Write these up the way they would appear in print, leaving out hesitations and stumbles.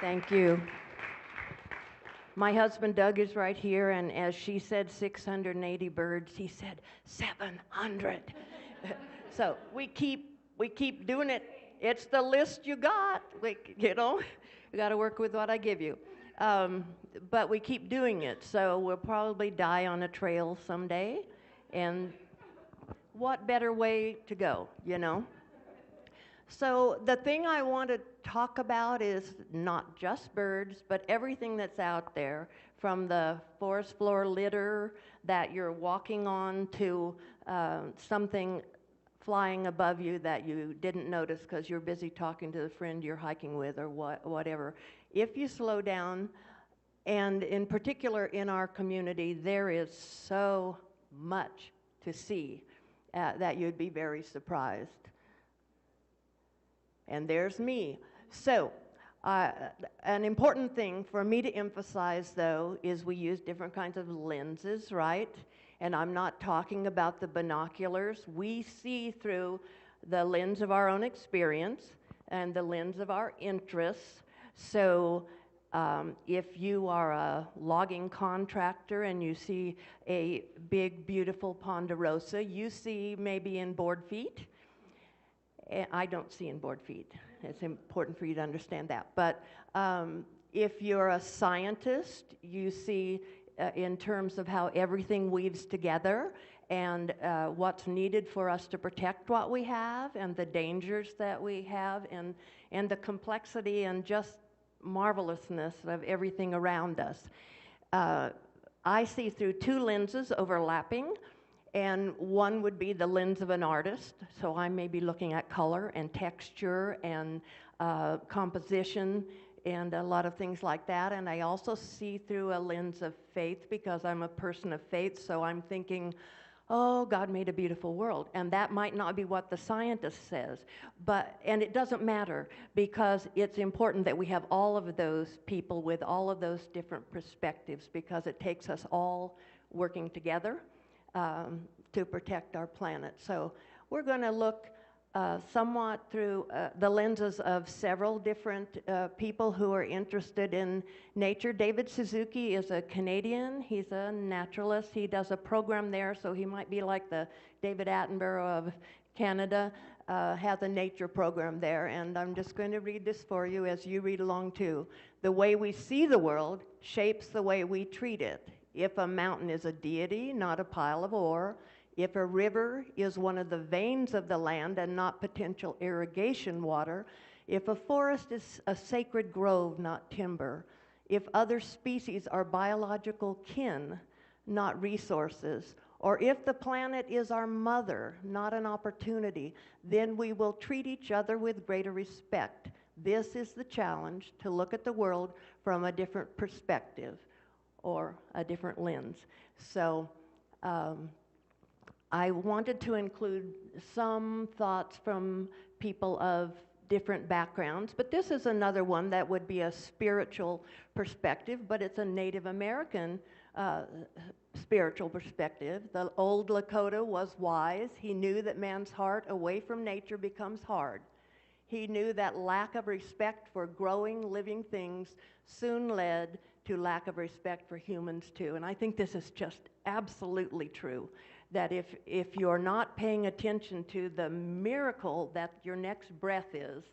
Thank you. My husband Doug is right here, and as she said 680 birds, he said 700. So we keep doing it. It's the list you got. You got to work with what I give you. Um, but we keep doing it, so we'll probably die on a trail someday. And what better way to go, you know? So the thing I want to talk about is not just birds, but everything that's out there, from the forest floor litter that you're walking on to something flying above you that you didn't notice because you're busy talking to the friend you're hiking with or whatever. If you slow down, and in particular in our community, there is so much to see that you'd be very surprised. And there's me. So, an important thing for me to emphasize, though, is we use different kinds of lenses, right? And I'm not talking about the binoculars. We see through the lens of our own experience and the lens of our interests. So, if you are a logging contractor and you see a big, beautiful ponderosa, you see maybe in board feet. I don't see in board feet. It's important for you to understand that. But if you're a scientist, you see in terms of how everything weaves together and what's needed for us to protect what we have and the dangers that we have and the complexity and just marvelousness of everything around us. I see through two lenses overlapping. And one would be the lens of an artist. So I may be looking at color and texture and composition and a lot of things like that. And I also see through a lens of faith because I'm a person of faith. So I'm thinking, oh, God made a beautiful world. And that might not be what the scientist says. And it doesn't matter because it's important that we have all of those people with all of those different perspectives because it takes us all working together. To protect our planet. So we're going to look somewhat through the lenses of several different people who are interested in nature. David Suzuki is a Canadian. He's a naturalist. He does a program there, so he might be like the David Attenborough of Canada, has a nature program there. And I'm just going to read this for you as you read along too. The way we see the world shapes the way we treat it. If a mountain is a deity, not a pile of ore, if a river is one of the veins of the land and not potential irrigation water, if a forest is a sacred grove, not timber, if other species are biological kin, not resources, or if the planet is our mother, not an opportunity, then we will treat each other with greater respect. This is the challenge, to look at the world from a different perspective or a different lens. So I wanted to include some thoughts from people of different backgrounds, but this is another one that would be a spiritual perspective, but it's a Native American spiritual perspective. The old Lakota was wise. He knew that man's heart away from nature becomes hard. He knew that lack of respect for growing, living things soon led to lack of respect for humans too. And I think this is just absolutely true, that if you're not paying attention to the miracle that your next breath is,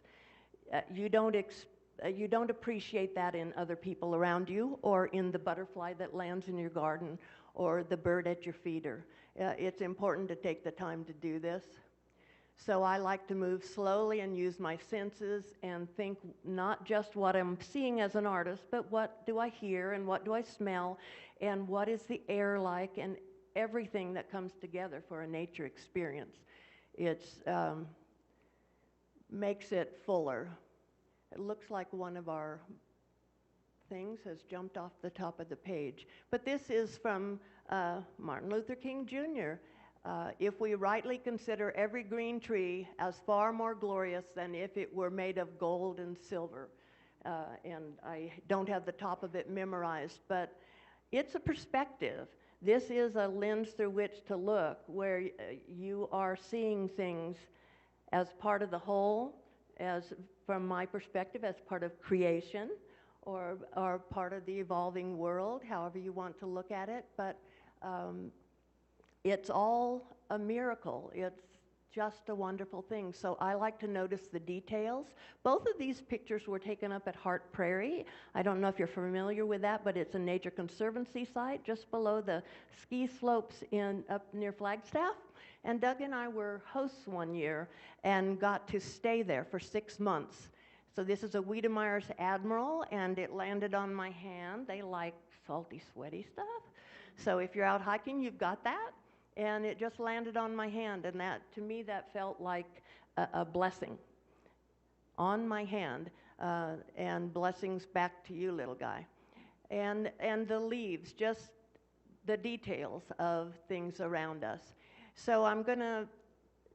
you don't appreciate that in other people around you or in the butterfly that lands in your garden or the bird at your feeder. It's important to take the time to do this. So I like to move slowly and use my senses and think not just what I'm seeing as an artist, but what do I hear and what do I smell and what is the air like and everything that comes together for a nature experience. It makes it fuller. It looks like one of our things has jumped off the top of the page. But this is from Martin Luther King Jr. If we rightly consider every green tree as far more glorious than if it were made of gold and silver. And I don't have the top of it memorized, but it's a perspective. This is a lens through which to look, where you are seeing things as part of the whole, as from my perspective, as part of creation, or part of the evolving world, however you want to look at it. But it's all a miracle. It's just a wonderful thing. So I like to notice the details. Both of these pictures were taken up at Hart Prairie. I don't know if you're familiar with that, but it's a Nature Conservancy site just below the ski slopes up near Flagstaff. And Doug and I were hosts one year and got to stay there for 6 months. So this is a Wiedemeyer's Admiral, and it landed on my hand. They like salty, sweaty stuff. So if you're out hiking, you've got that. And it just landed on my hand, and that, to me, that felt like a blessing on my hand, and blessings back to you, little guy. And the leaves, just the details of things around us. So I'm going to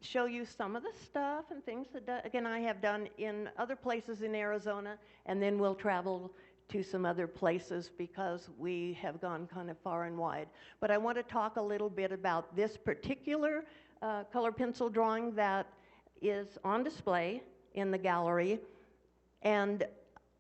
show you some of the stuff and things that, again, I have done in other places in Arizona, and then we'll travel to some other places because we have gone kind of far and wide. But I want to talk a little bit about this particular color pencil drawing that is on display in the gallery. And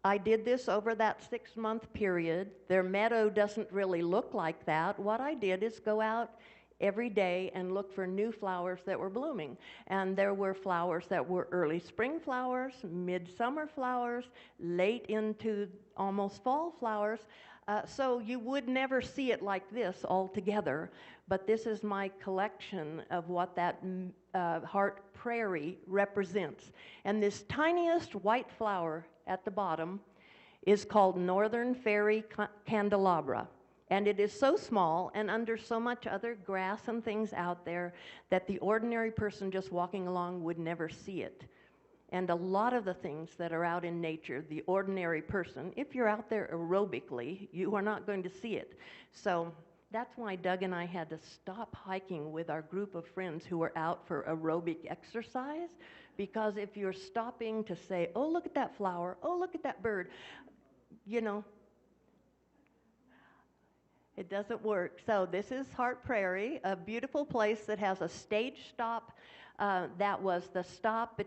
I did this over that 6-month period. Their meadow doesn't really look like that. What I did is go out every day and look for new flowers that were blooming. And there were flowers that were early spring flowers, midsummer flowers, late into almost fall flowers. So you would never see it like this all together, but this is my collection of what that Hart Prairie represents. And this tiniest white flower at the bottom is called Northern Fairy Candelabra. And it is so small and under so much other grass and things out there that the ordinary person just walking along would never see it. And a lot of the things that are out in nature, the ordinary person, if you're out there aerobically, you are not going to see it. So that's why Doug and I had to stop hiking with our group of friends who were out for aerobic exercise, because if you're stopping to say, oh, look at that flower, oh, look at that bird, you know, it doesn't work. So this is Hart Prairie, a beautiful place that has a stage stop. That was the stop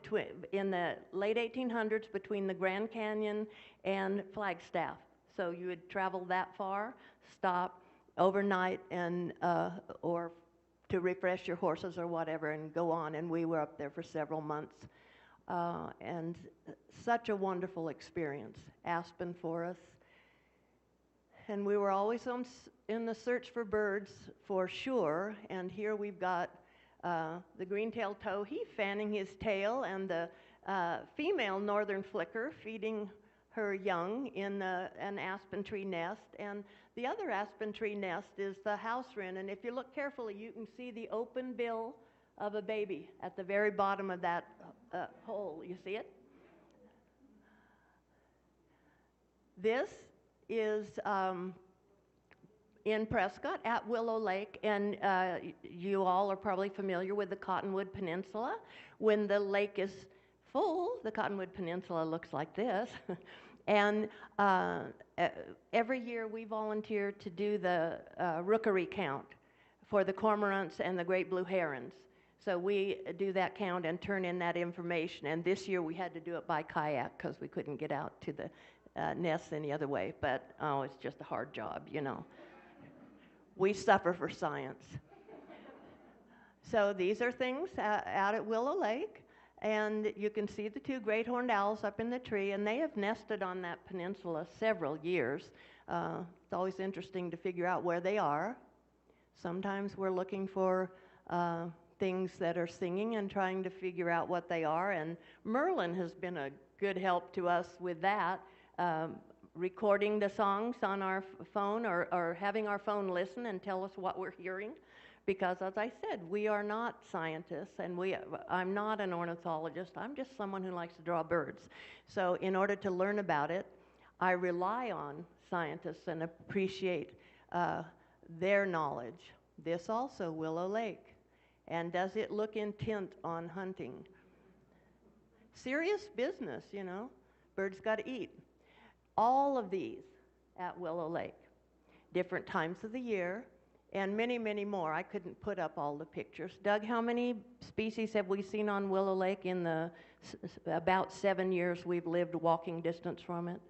in the late 1800s between the Grand Canyon and Flagstaff. So you would travel that far, stop overnight, and or to refresh your horses or whatever, and go on. And we were up there for several months, and such a wonderful experience. Aspen forest. And we were always in the search for birds, for sure. And here we've got the green-tailed towhee fanning his tail, and the female northern flicker feeding her young in an aspen tree nest. And the other aspen tree nest is the house wren. And if you look carefully, you can see the open bill of a baby at the very bottom of that hole. You see it? This is in Prescott at Willow Lake, and you all are probably familiar with the Cottonwood Peninsula. When the lake is full, the Cottonwood Peninsula looks like this. And every year we volunteer to do the rookery count for the cormorants and the great blue herons. So we do that count and turn in that information. And this year we had to do it by kayak because we couldn't get out to the nests any other way, but oh, it's just a hard job, you know. We suffer for science. So these are things out at Willow Lake, and you can see the 2 great horned owls up in the tree, and they have nested on that peninsula several years. It's always interesting to figure out where they are. Sometimes we're looking for things that are singing and trying to figure out what they are, and Merlin has been a good help to us with that. Recording the songs on our phone, or having our phone listen and tell us what we're hearing, because as I said, we are not scientists, and I'm not an ornithologist. I'm just someone who likes to draw birds. So in order to learn about it, I rely on scientists and appreciate their knowledge. This also, Willow Lake. And does it look intent on hunting? Serious business, you know. Birds got to eat. All of these at Willow Lake, different times of the year, and many, many more. I couldn't put up all the pictures. Doug, how many species have we seen on Willow Lake in the about 7 years we've lived walking distance from it?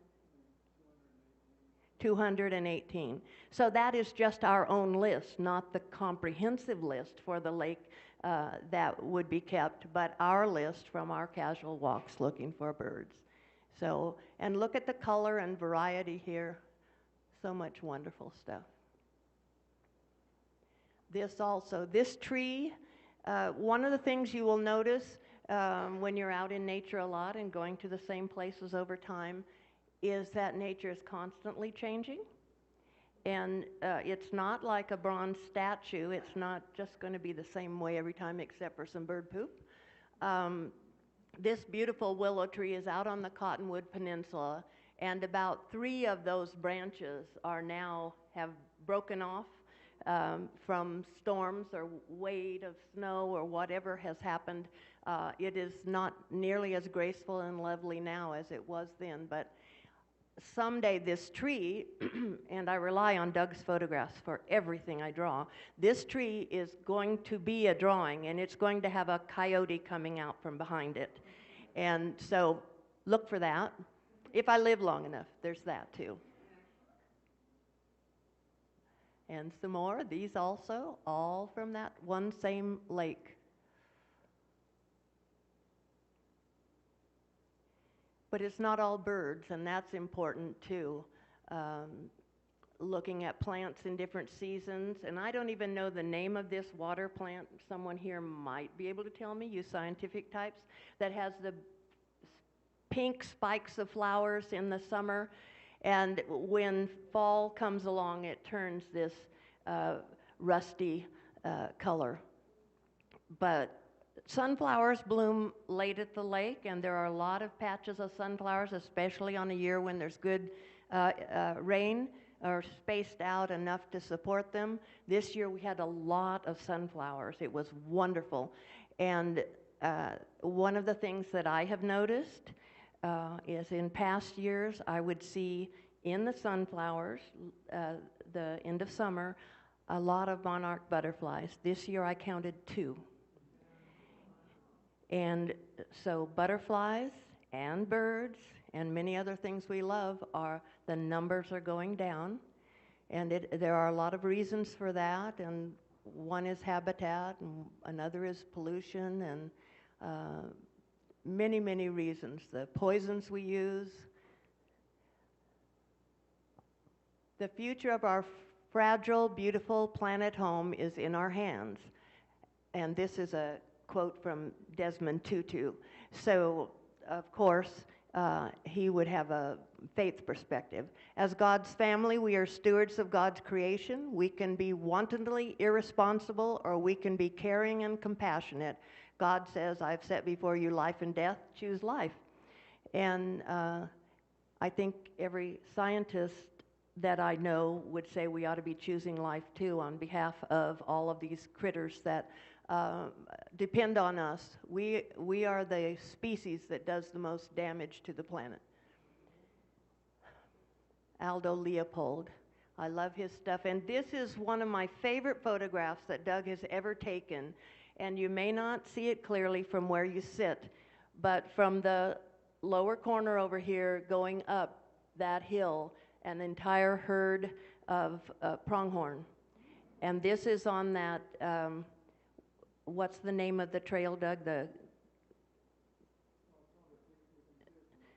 218. So that is just our own list, not the comprehensive list for the lake that would be kept, but our list from our casual walks looking for birds. So, and look at the color and variety here. So much wonderful stuff. This tree, one of the things you will notice when you're out in nature a lot and going to the same places over time is that nature is constantly changing. And it's not like a bronze statue. It's not just going to be the same way every time except for some bird poop. This beautiful willow tree is out on the Cottonwood Peninsula, and about 3 of those branches are now have broken off from storms or weight of snow or whatever has happened. It is not nearly as graceful and lovely now as it was then, but someday this tree, and I rely on Doug's photographs for everything I draw, this tree is going to be a drawing, and it's going to have a coyote coming out from behind it. And so look for that. If I live long enough, there's that too. And some more, these also, all from that one same lake. But it's not all birds, and that's important too. Looking at plants in different seasons, and I don't even know the name of this water plant. Someone here might be able to tell me, you scientific types, that has the pink spikes of flowers in the summer, and when fall comes along, it turns this rusty color. But sunflowers bloom late at the lake, and there are a lot of patches of sunflowers, especially on a year when there's good rain, or spaced out enough to support them. This year we had a lot of sunflowers. It was wonderful. And one of the things that I have noticed is in past years I would see in the sunflowers, the end of summer, a lot of monarch butterflies. This year I counted 2. And so butterflies and birds and many other things we love, the numbers are going down. And there are a lot of reasons for that. And one is habitat, and another is pollution, and many, many reasons. The poisons we use. The future of our fragile, beautiful planet home is in our hands. And this is a quote from Desmond Tutu. So, of course, he would have a faith perspective. As God's family, we are stewards of God's creation. We can be wantonly irresponsible, or we can be caring and compassionate. God says, I've set before you life and death, choose life. And I think every scientist that I know would say we ought to be choosing life too, on behalf of all of these critters that depend on us. We are the species that does the most damage to the planet. Aldo Leopold. I love his stuff. And this is one of my favorite photographs that Doug has ever taken. And you may not see it clearly from where you sit, but from the lower corner over here going up that hill, an entire herd of pronghorn. And this is on that, what's the name of the trail, Doug?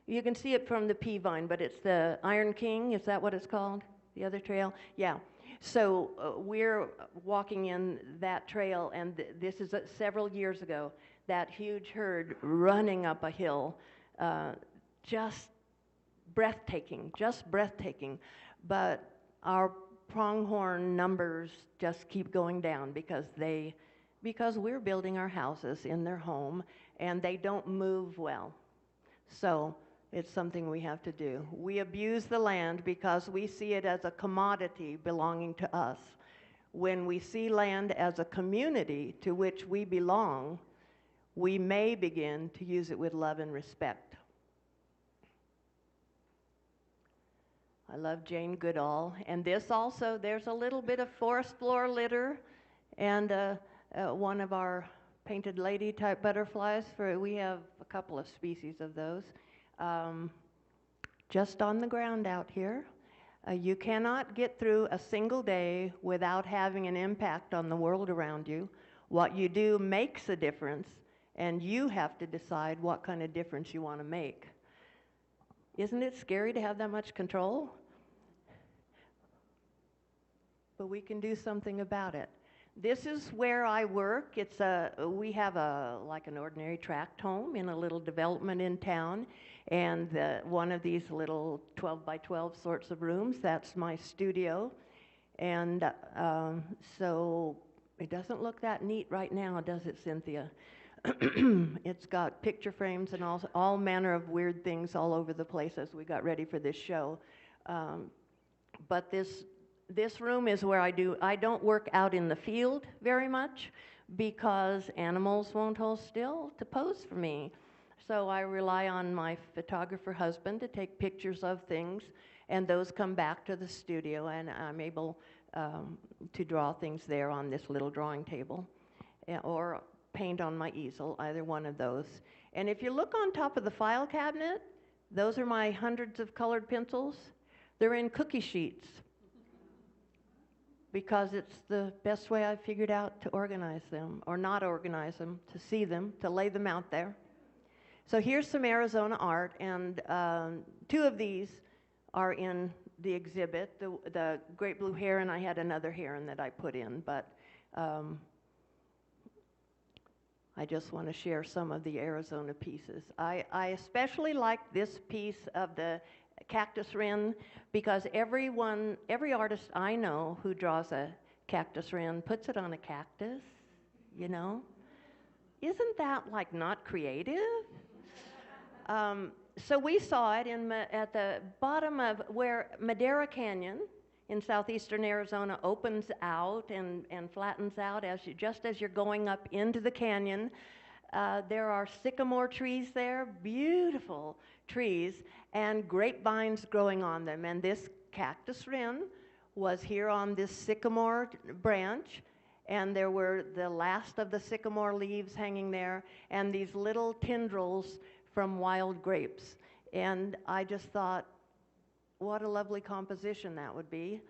You can see it from the Peavine, but it's the Iron King, is that what it's called? The other trail? Yeah. So we're walking in that trail, and this is several years ago, that huge herd running up a hill, just breathtaking. But our pronghorn numbers just keep going down because we're building our houses in their home, and they don't move well. So it's something we have to do. We abuse the land because we see it as a commodity belonging to us. When we see land as a community to which we belong, we may begin to use it with love and respect. I love Jane Goodall. And this also, there's a little bit of forest floor litter, and one of our painted lady type butterflies. We have a couple of species of those. Just on the ground out here. You cannot get through a single day without having an impact on the world around you. What you do makes a difference, and you have to decide what kind of difference you want to make. Isn't it scary to have that much control? But we can do something about it. This is where I work. We have like an ordinary tract home in a little development in town, and one of these little 12 by 12 sorts of rooms, that's my studio. And so it doesn't look that neat right now, does it, Cynthia? It's got picture frames and all manner of weird things all over the place as we got ready for this show. But this room is where I don't work out in the field very much because animals won't hold still to pose for me. So I rely on my photographer husband to take pictures of things, and those come back to the studio, and I'm able to draw things there on this little drawing table or paint on my easel, either one of those. And if you look on top of the file cabinet, those are my hundreds of colored pencils. They're in cookie sheets because it's the best way I've figured out to organize them, or not organize them, to see them, to lay them out there. So here's some Arizona art, and two of these are in the exhibit. The great blue heron, I had another heron that I put in, but I just want to share some of the Arizona pieces. I especially like this piece of the cactus wren because every artist I know who draws a cactus wren puts it on a cactus, you know? Isn't that like not creative? So we saw it at the bottom of where Madera Canyon in southeastern Arizona opens out and flattens out just as you're going up into the canyon. There are sycamore trees there, beautiful trees, and grapevines growing on them. And this cactus wren was here on this sycamore branch, and there were the last of the sycamore leaves hanging there, and these little tendrils from wild grapes. And I just thought, what a lovely composition that would be.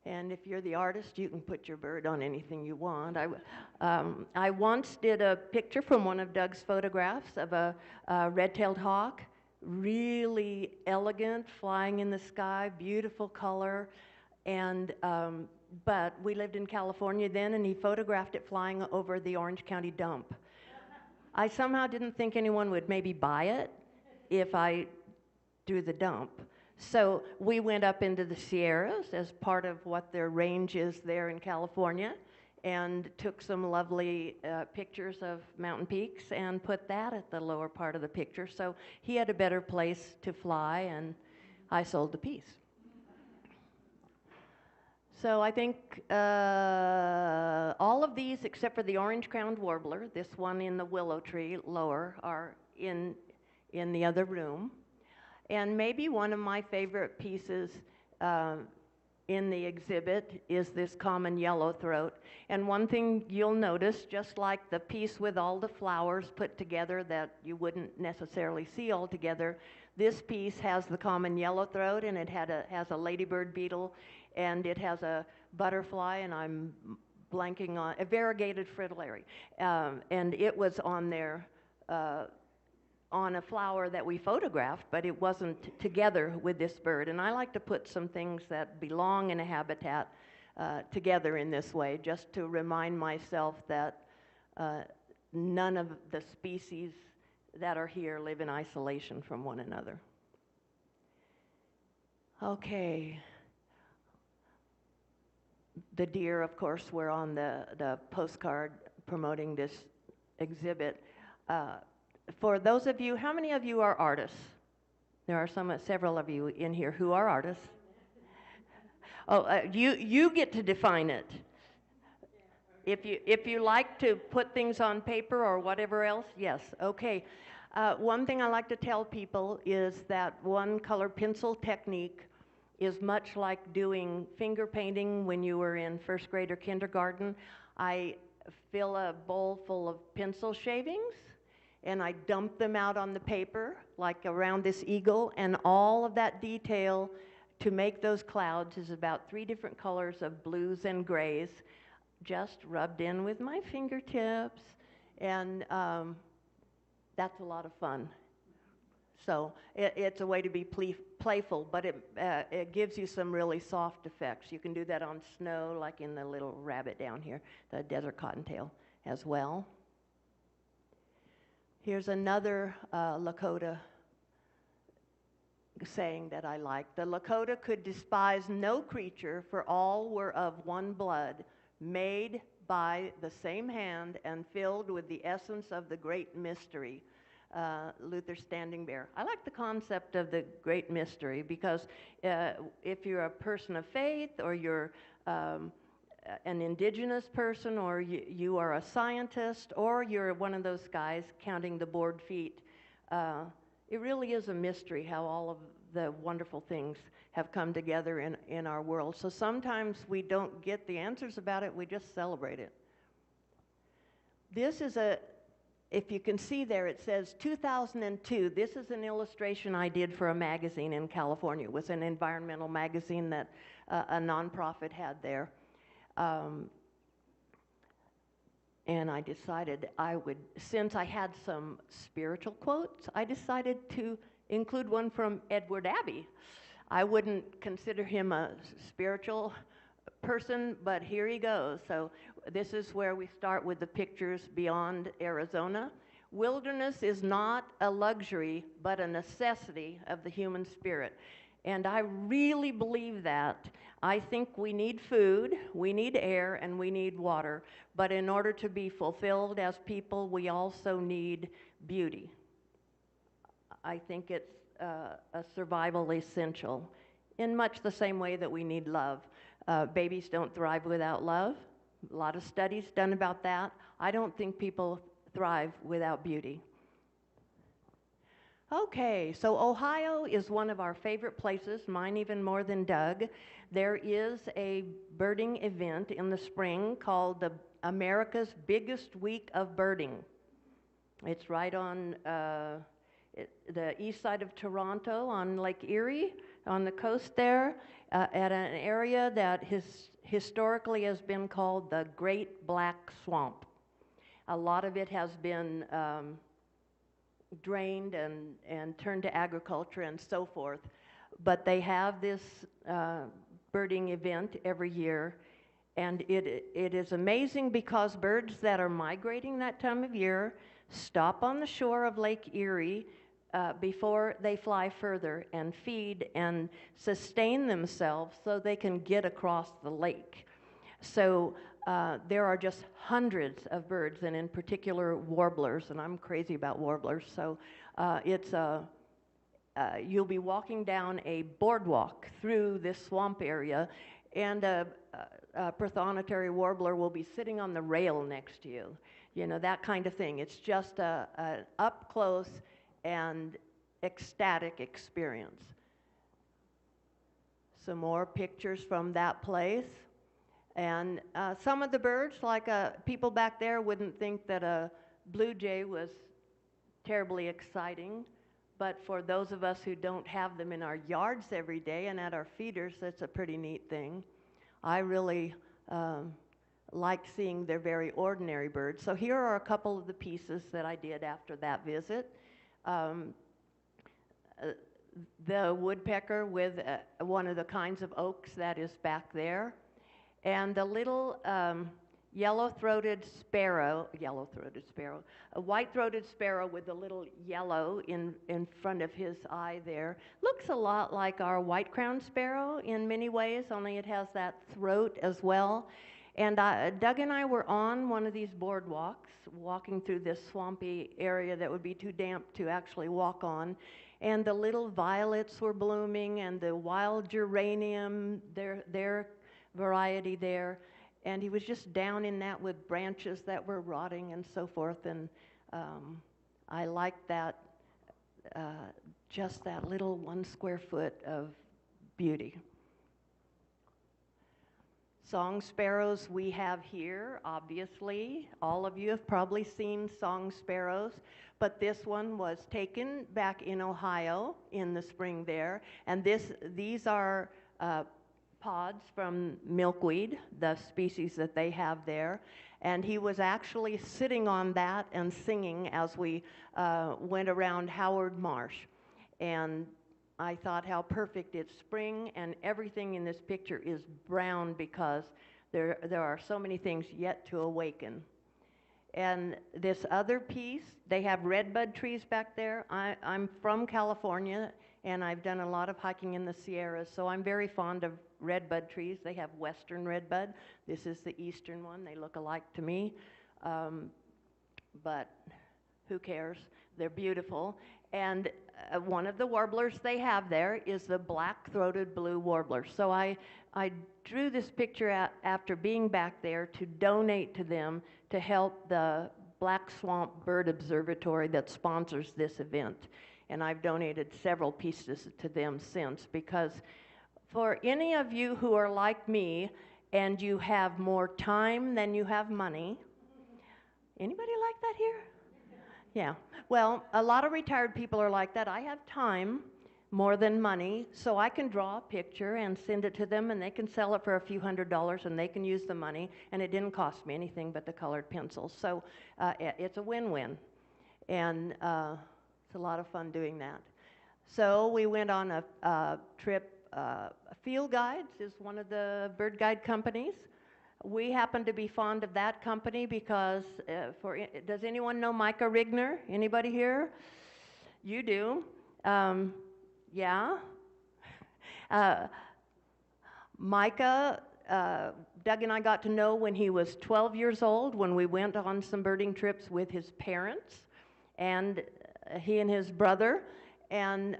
And if you're the artist, you can put your bird on anything you want. I once did a picture from one of Doug's photographs of a red-tailed hawk, really elegant, flying in the sky, beautiful color. And but we lived in California then, and he photographed it flying over the Orange County dump. I somehow didn't think anyone would maybe buy it if I drew the dump. So we went up into the Sierras as part of what their range is there in California, and took some lovely pictures of mountain peaks and put that at the lower part of the picture. So he had a better place to fly, and I sold the piece. So I think all of these, except for the orange-crowned warbler, this one in the willow tree lower, are in the other room. And maybe one of my favorite pieces in the exhibit is this common yellowthroat. And one thing you'll notice, just like the piece with all the flowers put together that you wouldn't necessarily see all together, this piece has the common yellowthroat, and it has a ladybird beetle, and it has a butterfly, and I'm blanking on, a variegated fritillary. And it was on there on a flower that we photographed, but it wasn't together with this bird. And I like to put some things that belong in a habitat together in this way, just to remind myself that none of the species that are here live in isolation from one another. Okay. The deer, of course, were on the postcard promoting this exhibit. For those of you, how many of you are artists? There are several of you in here who are artists. Oh, you get to define it. If you like to put things on paper or whatever else, yes, okay. One thing I like to tell people is that one color pencil technique is much like doing finger painting when you were in first grade or kindergarten. I fill a bowl full of pencil shavings, and I dump them out on the paper, like around this eagle, and all of that detail to make those clouds is about 3 different colors of blues and grays, just rubbed in with my fingertips, and that's a lot of fun. So it's a way to be playful, but it gives you some really soft effects. You can do that on snow, like in the little rabbit down here, the desert cottontail as well. Here's another Lakota saying that I like. The Lakota could despise no creature, for all were of one blood, made by the same hand and filled with the essence of the great mystery. Luther Standing Bear. I like the concept of the great mystery because if you're a person of faith, or you're an indigenous person, or you are a scientist, or you're one of those guys counting the board feet, it really is a mystery how all of the wonderful things have come together in our world. So sometimes we don't get the answers about it, we just celebrate it. This is if you can see there, it says 2002. This is an illustration I did for a magazine in California. It was an environmental magazine that a nonprofit had there. And I decided since I had some spiritual quotes, I decided to include one from Edward Abbey. I wouldn't consider him a spiritual person, but here he goes. So this is where we start with the pictures beyond Arizona. Wilderness is not a luxury, but a necessity of the human spirit. And I really believe that. I think we need food, we need air, and we need water. But in order to be fulfilled as people, we also need beauty. I think it's a survival essential, in much the same way that we need love. Babies don't thrive without love. A lot of studies done about that. I don't think people thrive without beauty. Okay, so Ohio is one of our favorite places, mine even more than Doug. There is a birding event in the spring called the America's Biggest Week of Birding. It's right on the east side of Toronto on Lake Erie, on the coast there, at an area that historically has been called the Great Black Swamp. A lot of it has been drained and turned to agriculture and so forth. But they have this birding event every year, and it is amazing because birds that are migrating that time of year stop on the shore of Lake Erie before they fly further and feed and sustain themselves so they can get across the lake. So there are just hundreds of birds, and in particular warblers, and I'm crazy about warblers. So you'll be walking down a boardwalk through this swamp area, and a prothonotary warbler will be sitting on the rail next to you. You know, that kind of thing. It's just an up-close and ecstatic experience. Some more pictures from that place. And some of the birds, like people back there wouldn't think that a blue jay was terribly exciting, but for those of us who don't have them in our yards every day and at our feeders, that's a pretty neat thing. I really like seeing their very ordinary birds. So here are a couple of the pieces that I did after that visit. The woodpecker with one of the kinds of oaks that is back there. And the little yellow-throated sparrow, a white-throated sparrow with a little yellow in front of his eye there, looks a lot like our white-crowned sparrow in many ways, only it has that throat as well. And Doug and I were on one of these boardwalks, walking through this swampy area that would be too damp to actually walk on. And the little violets were blooming, and the wild geranium, their variety there. And he was just down in that with branches that were rotting and so forth. And I liked that, just that little 1 square foot of beauty. Song sparrows we have here, obviously. All of you have probably seen song sparrows, but this one was taken back in Ohio in the spring there. And these are pods from milkweed, the species that they have there. And he was actually sitting on that and singing as we went around Howard Marsh. And I thought how perfect. It's spring and everything in this picture is brown because there are so many things yet to awaken. And this other piece, they have redbud trees back there. I'm from California and I've done a lot of hiking in the Sierras, so I'm very fond of redbud trees. They have western redbud. This is the eastern one. They look alike to me, but who cares? They're beautiful. And one of the warblers they have there is the black-throated blue warbler. So I drew this picture after being back there to donate to them to help the Black Swamp Bird Observatory that sponsors this event. And I've donated several pieces to them since, because for any of you who are like me and you have more time than you have money, anybody like that here? Yeah. Well, a lot of retired people are like that. I have time more than money, so I can draw a picture and send it to them, and they can sell it for a few $100s, and they can use the money, and it didn't cost me anything but the colored pencils. So it's a win-win, and it's a lot of fun doing that. So we went on a trip. Field Guides is one of the bird guide companies. We happen to be fond of that company because, does anyone know Micah Rigner? Anybody here? You do. Yeah. Micah, Doug and I got to know when he was 12 years old when we went on some birding trips with his parents, and he and his brother. And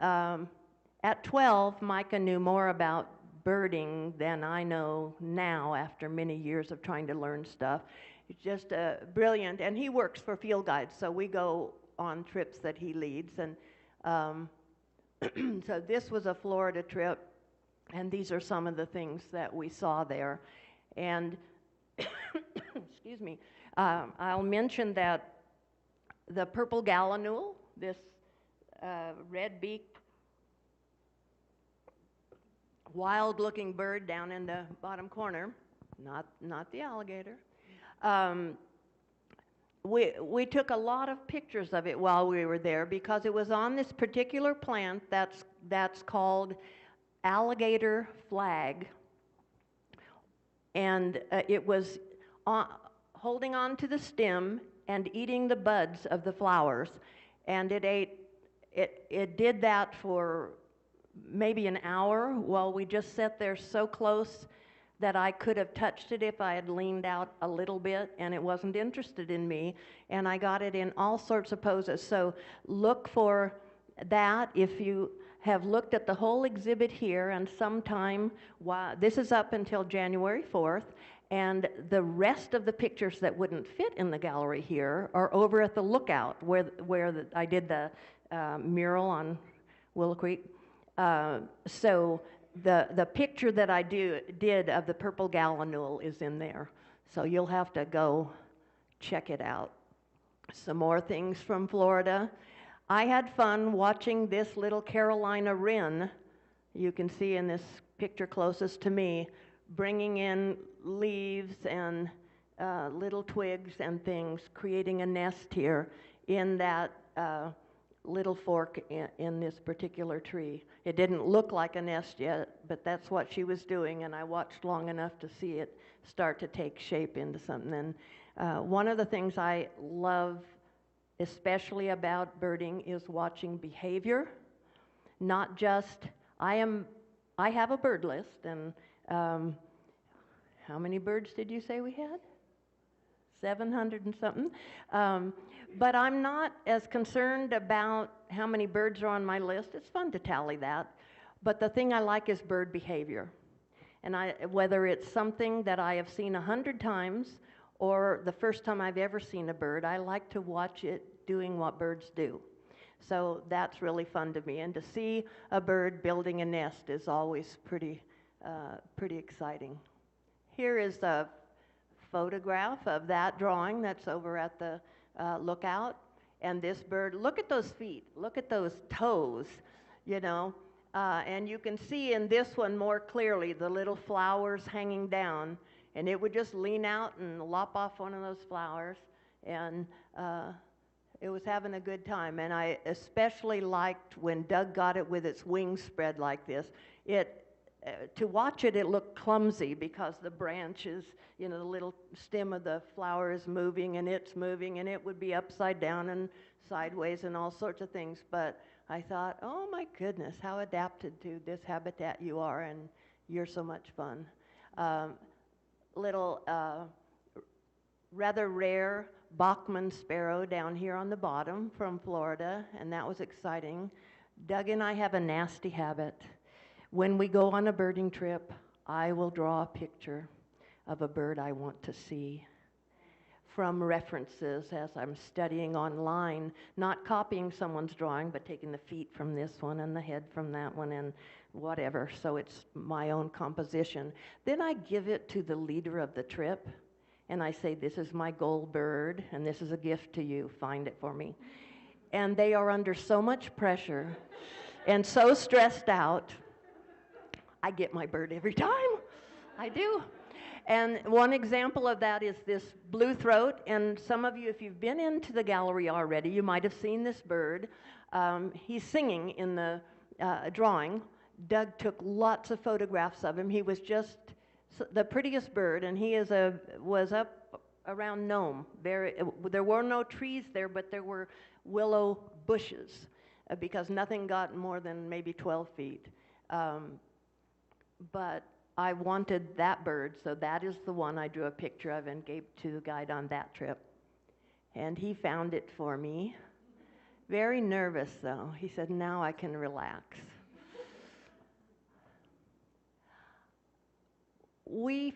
at 12, Micah knew more about birding than I know now after many years of trying to learn stuff. It's just brilliant, and he works for Field Guides, so we go on trips that he leads. And so this was a Florida trip, and these are some of the things that we saw there. And excuse me, I'll mention that the purple gallinule, this red-beaked wild-looking bird down in the bottom corner, not the alligator. We took a lot of pictures of it while we were there because it was on this particular plant that's called alligator flag, and it was holding on to the stem and eating the buds of the flowers, and it did that for maybe an hour while we just sat there so close that I could have touched it if I had leaned out a little bit, and it wasn't interested in me, and I got it in all sorts of poses. So look for that if you have looked at the whole exhibit here, and sometime, this is up until January 4th, and the rest of the pictures that wouldn't fit in the gallery here are over at the Lookout where I did the mural on Willow Creek. So the picture that I did of the purple gallinule is in there. So you'll have to go check it out. Some more things from Florida. I had fun watching this little Carolina wren, you can see in this picture closest to me, bringing in leaves and little twigs and things, creating a nest here in that little fork in this particular tree. It didn't look like a nest yet, but that's what she was doing, and I watched long enough to see it start to take shape into something. And one of the things I love especially about birding is watching behavior, not just, I have a bird list, and how many birds did you say we had? 700 and something. But I'm not as concerned about how many birds are on my list. It's fun to tally that. But the thing I like is bird behavior. And whether it's something that I have seen 100 times or the first time I've ever seen a bird, I like to watch it doing what birds do. So that's really fun to me. And to see a bird building a nest is always pretty exciting. Here is a photograph of that drawing that's over at the lookout. And this bird, look at those feet, look at those toes, you know. And you can see in this one more clearly the little flowers hanging down. And it would just lean out and lop off one of those flowers. And it was having a good time. And I especially liked when Doug got it with its wings spread like this. To watch it, it looked clumsy because the branches, you know, the little stem of the flower is moving and it's moving, and it would be upside down and sideways and all sorts of things. But I thought, oh my goodness, how adapted to this habitat you are, and you're so much fun. Little rather rare Bachman sparrow down here on the bottom from Florida, and that was exciting. Doug and I have a nasty habit. When we go on a birding trip, I will draw a picture of a bird I want to see from references as I'm studying online, not copying someone's drawing, but taking the feet from this one and the head from that one and whatever, so it's my own composition. Then I give it to the leader of the trip, and I say, this is my goal bird, and this is a gift to you, find it for me. And they are under so much pressure and so stressed out, I get my bird every time. I do. And one example of that is this blue throat. And some of you, if you've been into the gallery already, you might have seen this bird. He's singing in the drawing. Doug took lots of photographs of him. He was just the prettiest bird, and he was up around Nome. There were no trees there, but there were willow bushes because nothing got more than maybe 12 feet. But I wanted that bird, so that is the one I drew a picture of and gave to the guide on that trip. And he found it for me. Very nervous, though. He said, now I can relax. We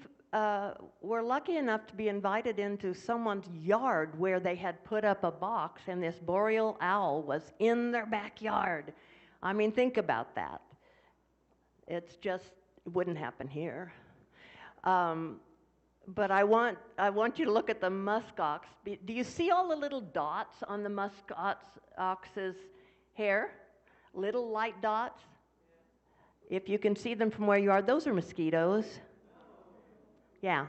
were lucky enough to be invited into someone's yard where they had put up a box, and this boreal owl was in their backyard. I mean, think about that. It's just, it wouldn't happen here. But I want you to look at the muskox. Do you see all the little dots on the muskox's hair? Little light dots? If you can see them from where you are, those are mosquitoes. Yeah.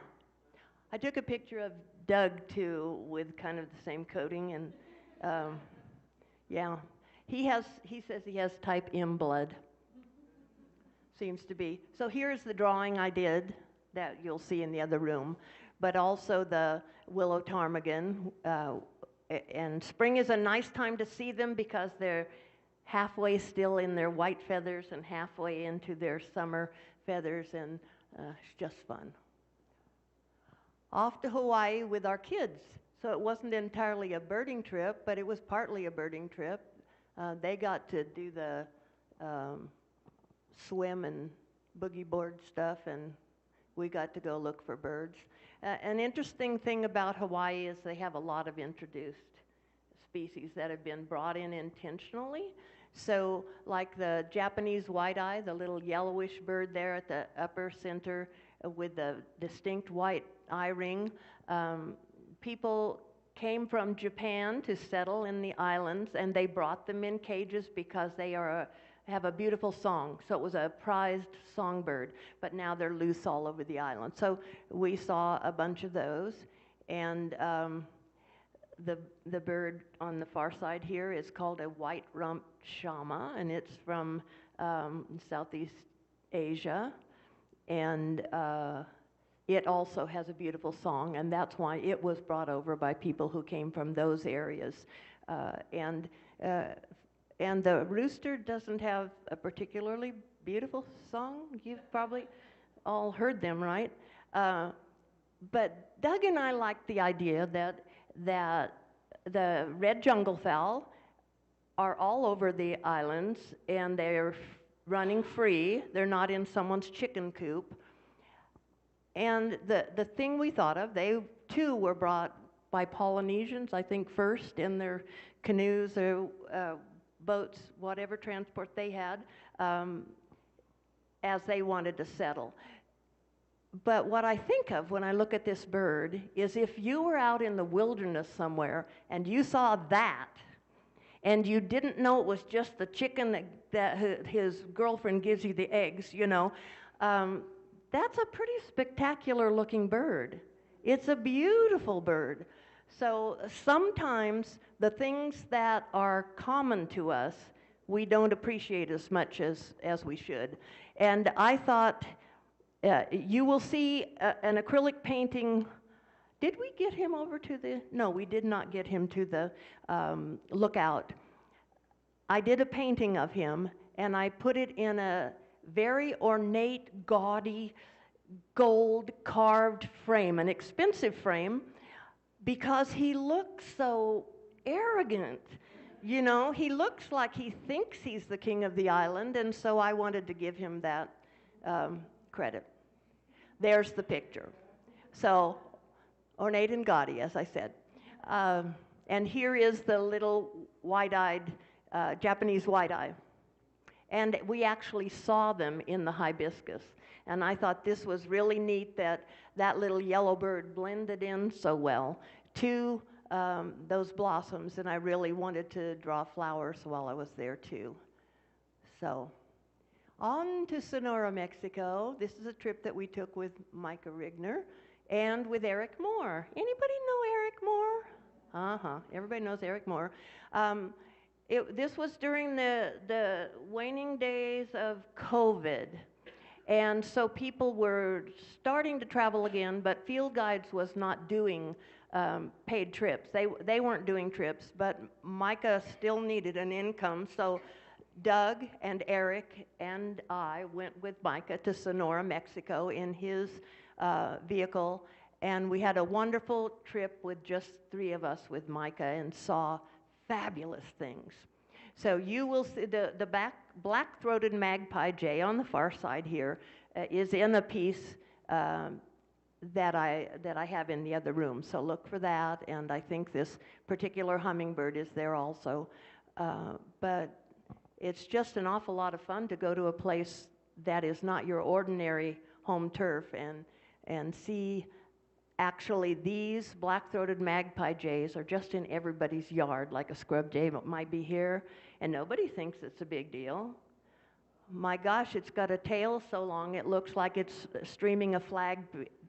I took a picture of Doug, too, with kind of the same coating, and yeah. He says he has type M blood. Seems to be. So here's the drawing I did that you'll see in the other room, but also the willow ptarmigan. And spring is a nice time to see them because they're halfway still in their white feathers and halfway into their summer feathers, and it's just fun. Off to Hawaii with our kids. So it wasn't entirely a birding trip, but it was partly a birding trip. They got to do the swim and boogie board stuff, and we got to go look for birds. An interesting thing about Hawaii is they have a lot of introduced species that have been brought in intentionally. So like the Japanese white-eye, the little yellowish bird there at the upper center with the distinct white eye ring, people came from Japan to settle in the islands, and they brought them in cages because they have a beautiful song. So it was a prized songbird, but now they're loose all over the island. So we saw a bunch of those, and the bird on the far side here is called a white-rumped shama, and it's from Southeast Asia, and it also has a beautiful song, and that's why it was brought over by people who came from those areas. And the rooster doesn't have a particularly beautiful song. You've probably all heard them, right? But Doug and I liked the idea that the red junglefowl are all over the islands, and they're running free. They're not in someone's chicken coop. And the thing we thought of, they too were brought by Polynesians, I think, first in their canoes or boats, whatever transport they had, as they wanted to settle. But what I think of when I look at this bird is if you were out in the wilderness somewhere and you saw that, and you didn't know it was just the chicken that his girlfriend gives you the eggs, that's a pretty spectacular looking bird. It's a beautiful bird. So sometimes the things that are common to us, we don't appreciate as much as we should. And I thought, you will see an acrylic painting. Did we get him over to the, no, we did not get him to the lookout. I did a painting of him, and I put it in a very ornate, gaudy, gold carved frame, an expensive frame, because he looks so arrogant. He looks like he thinks he's the king of the island, and so I wanted to give him that credit. There's the picture. So, ornate and gaudy, as I said. And here is the little wide-eyed, Japanese white-eye. And we actually saw them in the hibiscus. And I thought this was really neat that that little yellow bird blended in so well to those blossoms. And I really wanted to draw flowers while I was there too. So, on to Sonora, Mexico. This is a trip that we took with Micah Rigner and with Eric Moore. Anybody know Eric Moore? Everybody knows Eric Moore. This was during the waning days of COVID. And so people were starting to travel again, but Field Guides was not doing paid trips. They weren't doing trips, but Micah still needed an income. So Doug and Eric and I went with Micah to Sonora, Mexico in his vehicle, and we had a wonderful trip with just 3 of us with Micah and saw fabulous things. So you will see the black-throated magpie jay on the far side here is in a piece that I have in the other room. So look for that, and I think this particular hummingbird is there also. But it's just an awful lot of fun to go to a place that is not your ordinary home turf and see actually these black-throated magpie jays are just in everybody's yard, like a scrub jay might be here, and nobody thinks it's a big deal. My gosh, it's got a tail so long it looks like it's streaming a flag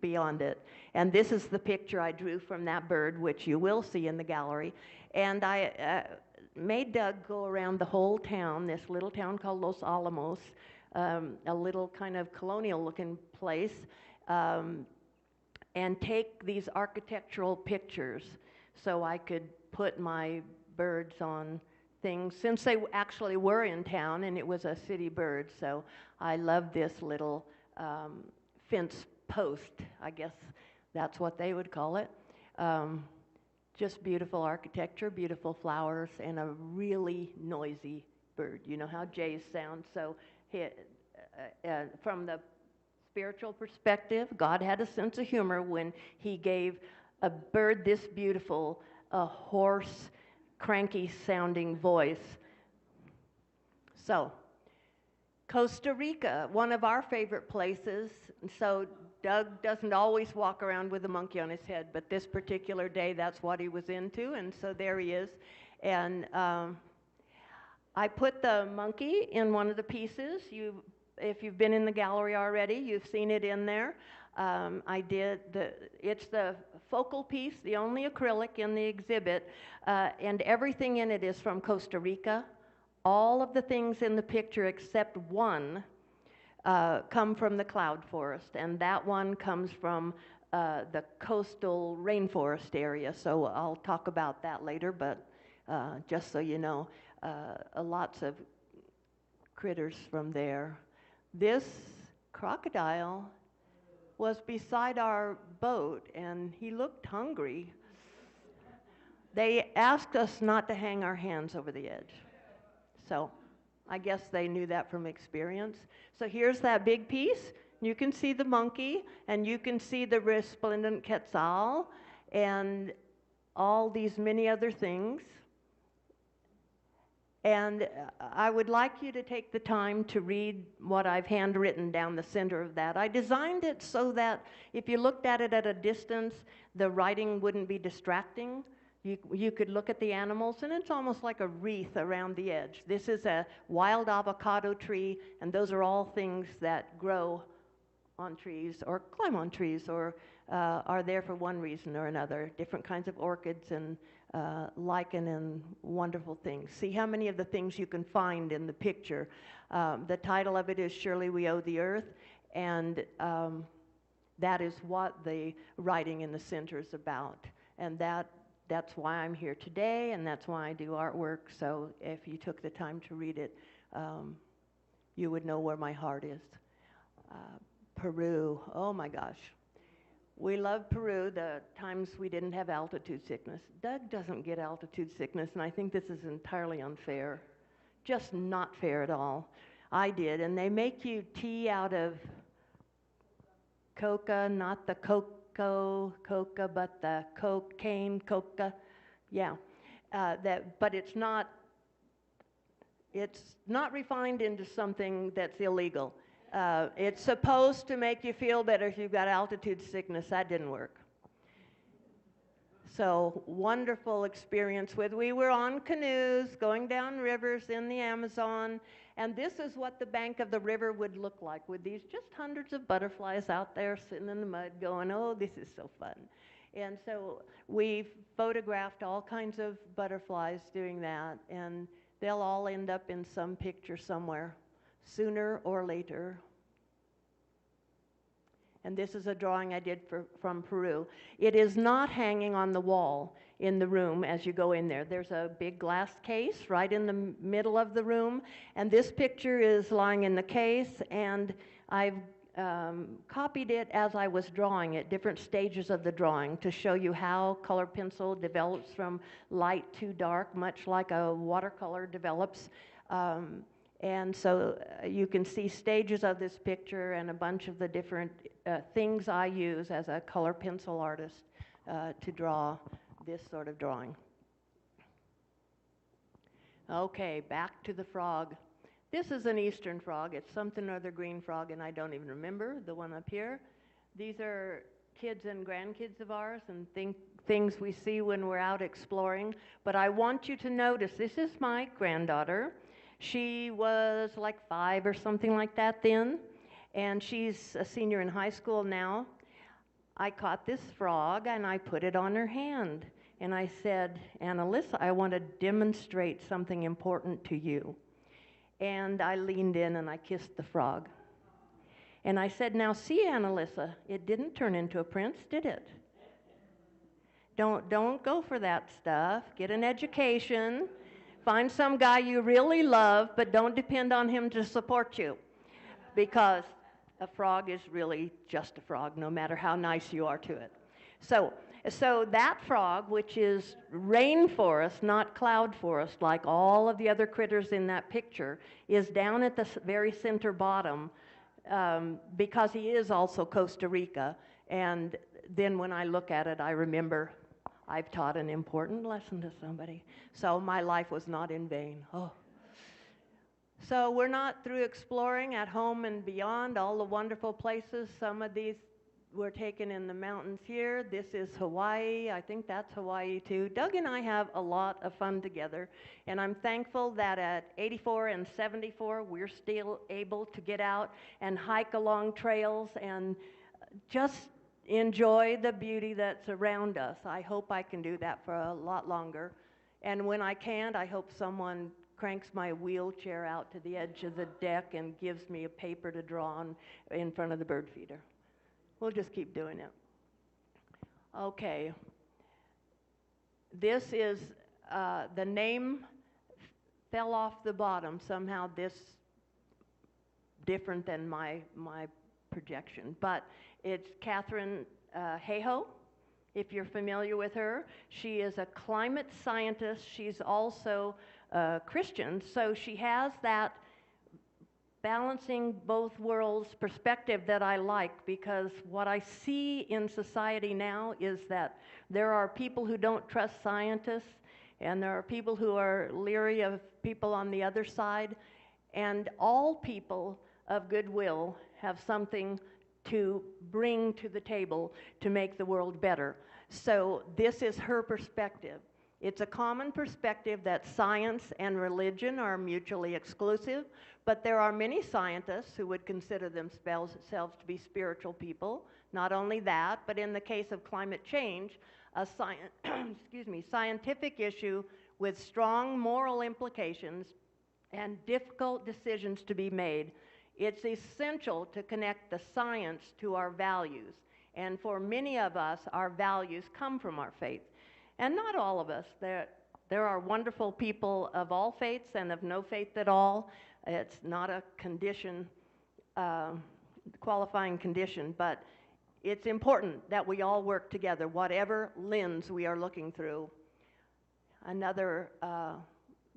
beyond it. And this is the picture I drew from that bird, which you will see in the gallery. And I made Doug go around the whole town, this little town called Los Alamos, a little kind of colonial-looking place, and take these architectural pictures so I could put my birds on things, since they actually were in town and it was a city bird. So I love this little fence post, I guess that's what they would call it. Just beautiful architecture, beautiful flowers, and a really noisy bird. You know how jays sound. So from the spiritual perspective, God had a sense of humor when he gave a bird this beautiful, a hoarse, cranky sounding voice. So, Costa Rica, one of our favorite places. So Doug doesn't always walk around with a monkey on his head, but this particular day, that's what he was into, and so there he is. And I put the monkey in one of the pieces. If you've been in the gallery already, you've seen it in there. It's the focal piece, the only acrylic in the exhibit, and everything in it is from Costa Rica. All of the things in the picture except one come from the cloud forest, and that one comes from the coastal rainforest area. So I'll talk about that later, but just so you know, lots of critters from there. This crocodile was beside our boat, and he looked hungry. They asked us not to hang our hands over the edge. So I guess they knew that from experience. So here's that big piece. You can see the monkey, and you can see the resplendent quetzal, and all these many other things. And I would like you to take the time to read what I've handwritten down the center of that. I designed it so that if you looked at it at a distance, the writing wouldn't be distracting. You could look at the animals, and it's almost like a wreath around the edge. This is a wild avocado tree, and those are all things that grow on trees or climb on trees or are there for one reason or another. Different kinds of orchids and lichen and wonderful things. See how many of the things you can find in the picture. The title of it is Surely We Owe the Earth, and that is what the writing in the center is about. And that's why I'm here today, and that's why I do artwork. So if you took the time to read it, you would know where my heart is. Peru, oh my gosh. We love Peru, the times we didn't have altitude sickness. Doug doesn't get altitude sickness, and I think this is entirely unfair. Just not fair at all. I did, and they make you tea out of coca, not the coca, but the cocaine, coca. Yeah, but it's not refined into something that's illegal. It's supposed to make you feel better if you've got altitude sickness. That didn't work. So wonderful experience we were on canoes going down rivers in the Amazon, and this is what the bank of the river would look like with these just hundreds of butterflies out there sitting in the mud going, oh, this is so fun. And so we photographed all kinds of butterflies doing that, and they'll all end up in some picture somewhere, sooner or later. And this is a drawing I did from Peru. It is not hanging on the wall in the room as you go in there. There's a big glass case right in the middle of the room, and this picture is lying in the case, and I've copied it as I was drawing it, different stages of the drawing, to show you how color pencil develops from light to dark, much like a watercolor develops. And so you can see stages of this picture and a bunch of the different things I use as a color pencil artist to draw this sort of drawing. Okay, back to the frog. This is an eastern frog. It's something or other green frog, and I don't even remember the one up here. These are kids and grandkids of ours and things we see when we're out exploring. But I want you to notice, this is my granddaughter. She was like 5 or something like that then, and she's a senior in high school now. I caught this frog and I put it on her hand, and I said, Annalisa, I want to demonstrate something important to you. And I leaned in and I kissed the frog. And I said, now see, Annalisa, it didn't turn into a prince, did it? Don't go for that stuff. Get an education. Find some guy you really love, but don't depend on him to support you, because a frog is really just a frog, no matter how nice you are to it. So that frog, which is rainforest, not cloud forest, like all of the other critters in that picture, is down at the very center bottom because he is also Costa Rica. And then when I look at it, I remember I've taught an important lesson to somebody. So my life was not in vain. Oh. So we're not through exploring at home and beyond all the wonderful places. Some of these were taken in the mountains here. This is Hawaii. I think that's Hawaii too. Doug and I have a lot of fun together, and I'm thankful that at 84 and 74 we're still able to get out and hike along trails and just enjoy the beauty that's around us. I hope I can do that for a lot longer. And when I can't, I hope someone cranks my wheelchair out to the edge of the deck and gives me a paper to draw on in front of the bird feeder. We'll just keep doing it. Okay. This is, the name fell off the bottom. Somehow this different than my projection. But it's Katharine Hayhoe, if you're familiar with her. She is a climate scientist. She's also a Christian, so she has that balancing both worlds perspective that I like, because what I see in society now is that there are people who don't trust scientists, and there are people who are leery of people on the other side, and all people of goodwill have something to bring to the table to make the world better. So this is her perspective. It's a common perspective that science and religion are mutually exclusive, but there are many scientists who would consider themselves to be spiritual people. Not only that, but in the case of climate change, a scientific issue with strong moral implications and difficult decisions to be made. It's essential to connect the science to our values. And for many of us, our values come from our faith. And not all of us. There are wonderful people of all faiths and of no faith at all. It's not a condition, qualifying condition, but it's important that we all work together, whatever lens we are looking through. Another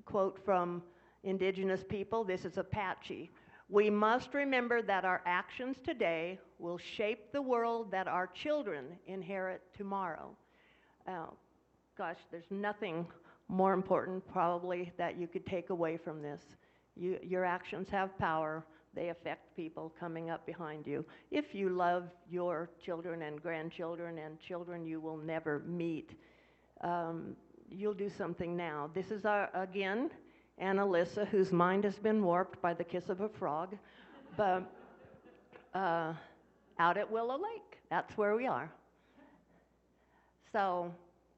quote from indigenous people, this is Apache. We must remember that our actions today will shape the world that our children inherit tomorrow. Gosh, there's nothing more important probably that you could take away from this. Your actions have power. They affect people coming up behind you. If you love your children and grandchildren and children you will never meet, you'll do something now. This is again, Annalisa, whose mind has been warped by the kiss of a frog, but out at Willow Lake, that's where we are. So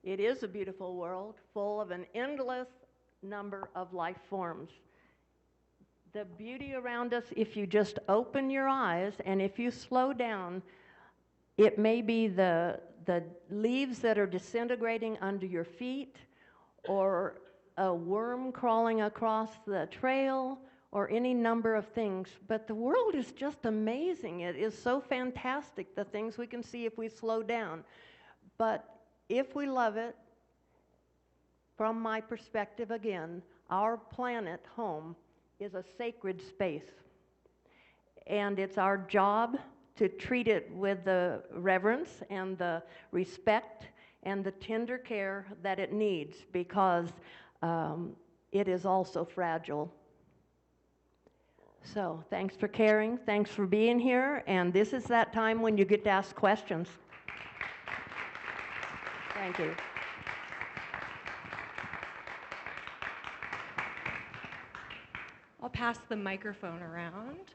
it is a beautiful world full of an endless number of life forms. The beauty around us, if you just open your eyes and if you slow down, it may be the leaves that are disintegrating under your feet, or a worm crawling across the trail, or any number of things. But the world is just amazing. It is so fantastic, the things we can see if we slow down. But if we love it, from my perspective again, our planet home is a sacred space. And it's our job to treat it with the reverence and the respect and the tender care that it needs, because it is also fragile. So thanks for caring, thanks for being here, and this is that time when you get to ask questions. Thank you. I'll pass the microphone around.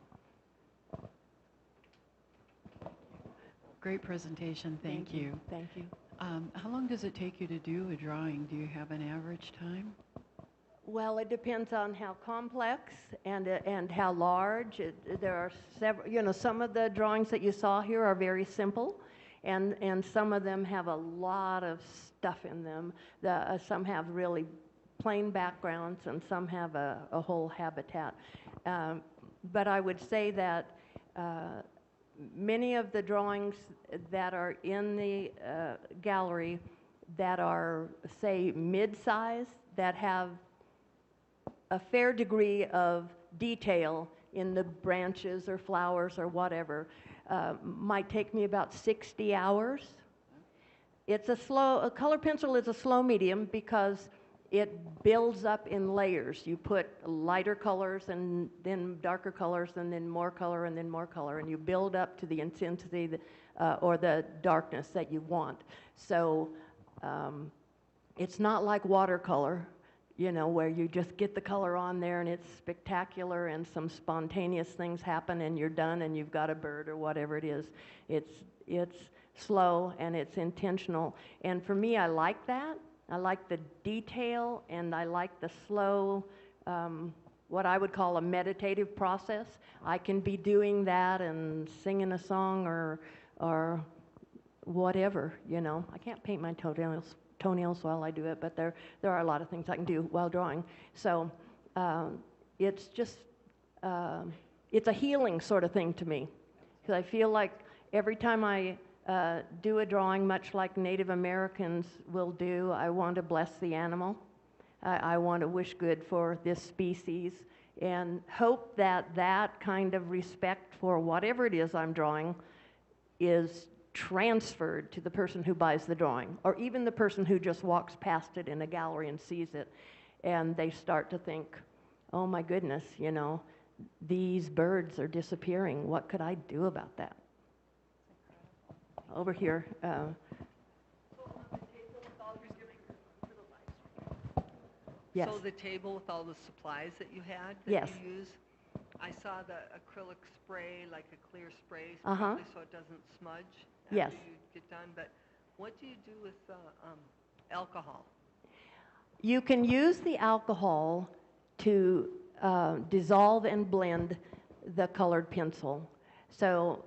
Great presentation, thank you. Thank you. How long does it take you to do a drawing? Do you have an average time? Well, it depends on how complex and how large. There are several, you know, some of the drawings that you saw here are very simple, and some of them have a lot of stuff in them. Some have really plain backgrounds, and some have a whole habitat. But I would say that many of the drawings that are in the gallery that are, say, mid-size, that have a fair degree of detail in the branches or flowers or whatever, might take me about 60 hours. It's a color pencil is a slow medium because it builds up in layers. You put lighter colors and then darker colors and then more color and then more color, and you build up to the intensity or the darkness that you want. So it's not like watercolor, you know, where you just get the color on there and it's spectacular and some spontaneous things happen and you're done and you've got a bird or whatever it is. It's slow and it's intentional. And for me, I like that. I like the detail, and I like the slow, what I would call a meditative process. I can be doing that and singing a song or whatever, you know. I can't paint my toenails while I do it, but there are a lot of things I can do while drawing. So it's just, it's a healing sort of thing to me, because I feel like every time I do a drawing, much like Native Americans will do, I want to bless the animal. I want to wish good for this species and hope that that kind of respect for whatever it is I'm drawing is transferred to the person who buys the drawing, or even the person who just walks past it in a gallery and sees it. And they start to think, oh my goodness, you know, these birds are disappearing. What could I do about that? Over here. Yes. So the table with all the supplies that you had Yes. that you use, I saw the acrylic spray, like a clear spray, Uh-huh. probably so it doesn't smudge Yes. after you get done. But what do you do with alcohol? You can use the alcohol to dissolve and blend the colored pencil. So,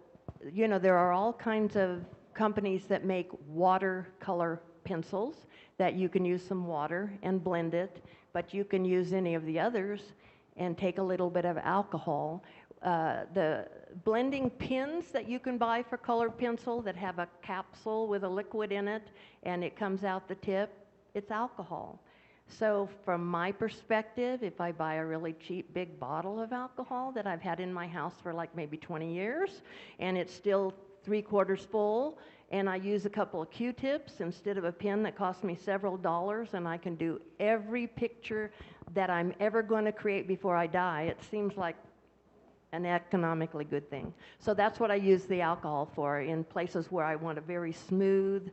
you know, there are all kinds of companies that make watercolor pencils that you can use some water and blend it, but you can use any of the others and take a little bit of alcohol. The blending pins that you can buy for colored pencil that have a capsule with a liquid in it and it comes out the tip, it's alcohol. So from my perspective, if I buy a really cheap big bottle of alcohol that I've had in my house for like maybe 20 years and it's still 3/4 full and I use a couple of Q-tips instead of a pen that costs me several dollars and I can do every picture that I'm ever going to create before I die, it seems like an economically good thing. So that's what I use the alcohol for in places where I want a very smooth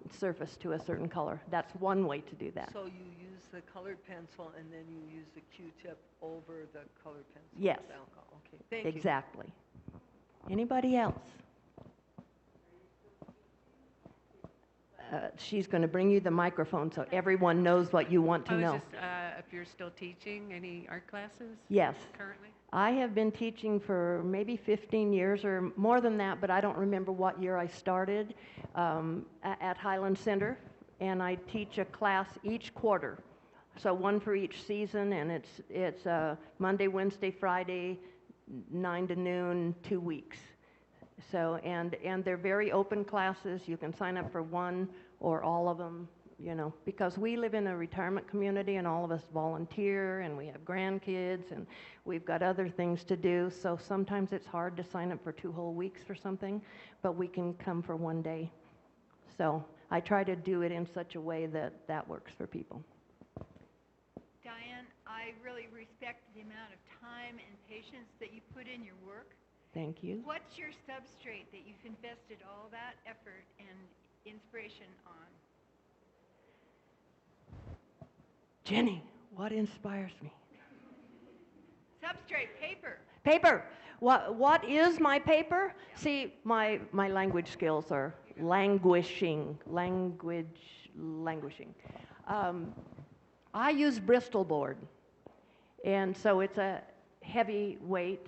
surface to a certain color. That's one way to do that. So you use the colored pencil and then you use the Q-tip over the colored pencil Yes. with alcohol. Okay, thank you. Exactly. Anybody else? She's going to bring you the microphone so everyone knows what you want to I was know. just, if you're still teaching any art classes Yes. currently? I have been teaching for maybe 15 years or more than that, but I don't remember what year I started at Highland Center, and I teach a class each quarter. So one for each season, and it's Monday, Wednesday, Friday, 9 to noon, 2 weeks. So, and they're very open classes. You can sign up for one or all of them, you know, because we live in a retirement community and all of us volunteer and we have grandkids and we've got other things to do. So sometimes it's hard to sign up for 2 whole weeks for something, but we can come for one day. So I try to do it in such a way that that works for people. Diane, I really respect the amount of time and patience that you put in your work. Thank you. What's your substrate that you've invested all that effort and inspiration on? Jenny, what inspires me? Substrate, paper. Paper. What is my paper? See, my language skills are languishing. I use Bristol board, and so it's a heavyweight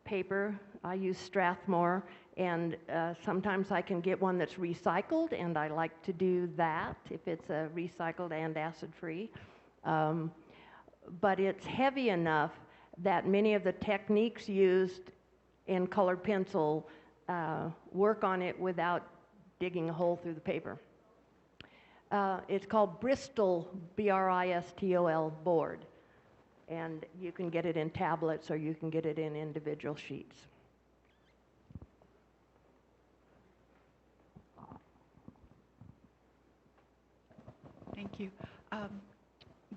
paper. I use Strathmore, and sometimes I can get one that's recycled, and I like to do that if it's a recycled and acid-free. But it's heavy enough that many of the techniques used in colored pencil work on it without digging a hole through the paper. It's called Bristol, B-R-I-S-T-O-L board, and you can get it in tablets or you can get it in individual sheets. Thank you.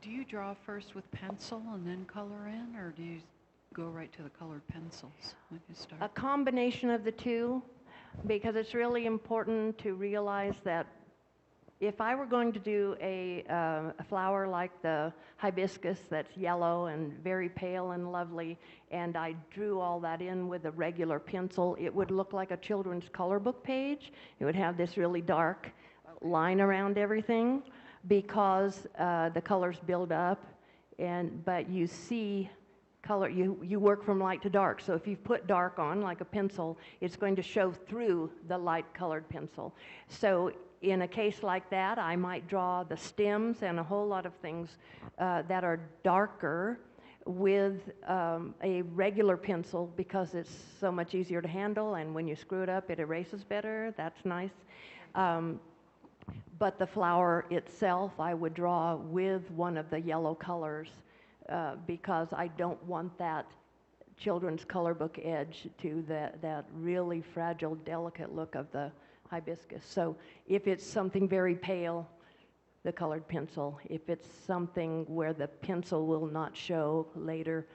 Do you draw first with pencil and then color in, or do you go right to the colored pencils when you start? A combination of the two, because it's really important to realize that if I were going to do a flower like the hibiscus that's yellow and very pale and lovely, and I drew all that in with a regular pencil, it would look like a children's color book page. It would have this really dark line around everything because the colors build up, but you see color, you work from light to dark. So if you put dark on, like a pencil, it's going to show through the light colored pencil. So in a case like that, I might draw the stems and a whole lot of things that are darker with a regular pencil because it's so much easier to handle, and when you screw it up, it erases better. That's nice. But the flower itself, I would draw with one of the yellow colors because I don't want that children's color book edge to that really fragile, delicate look of the hibiscus. So if it's something very pale, the colored pencil. If it's something where the pencil will not show later,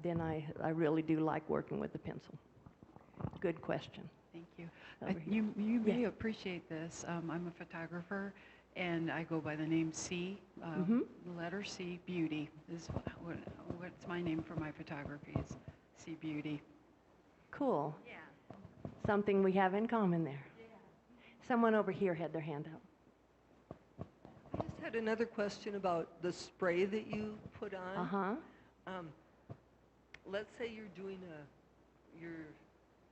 then I really do like working with the pencil. Good question. Thank you. Over here. You may Yes. appreciate this. I'm a photographer, and I go by the name C, Mhm. the letter C, Beauty, is what's my name for my photography is C Beauty. Cool. Something we have in common there. Someone over here had their hand up. I just had another question about the spray that you put on. Uh-huh. Let's say you're doing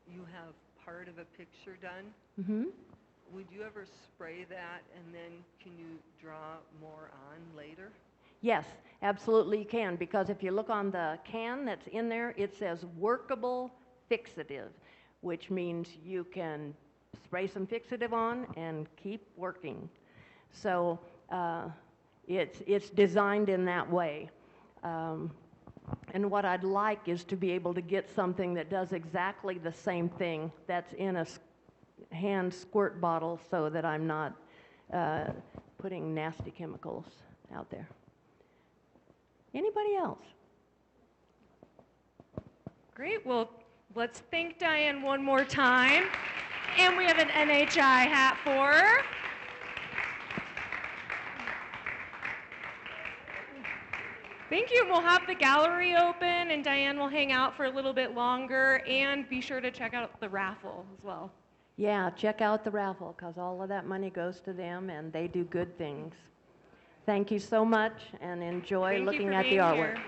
you have part of a picture done. Mm-hmm. Would you ever spray that and then can you draw more on later? Yes, absolutely you can, because if you look on the can that's in there, it says workable fixative, which means you can spray some fixative on and keep working. So it's designed in that way. And what I'd like is to be able to get something that does exactly the same thing that's in a hand squirt bottle so that I'm not putting nasty chemicals out there. Anybody else? Great. Well, let's thank Diane one more time. And we have an NHI hat for her. Thank you. We'll have the gallery open, and Diane will hang out for a little bit longer. And be sure to check out the raffle as well. Yeah, check out the raffle, because all of that money goes to them, and they do good things. Thank you so much, and enjoy Thank you looking for at the being artwork. here.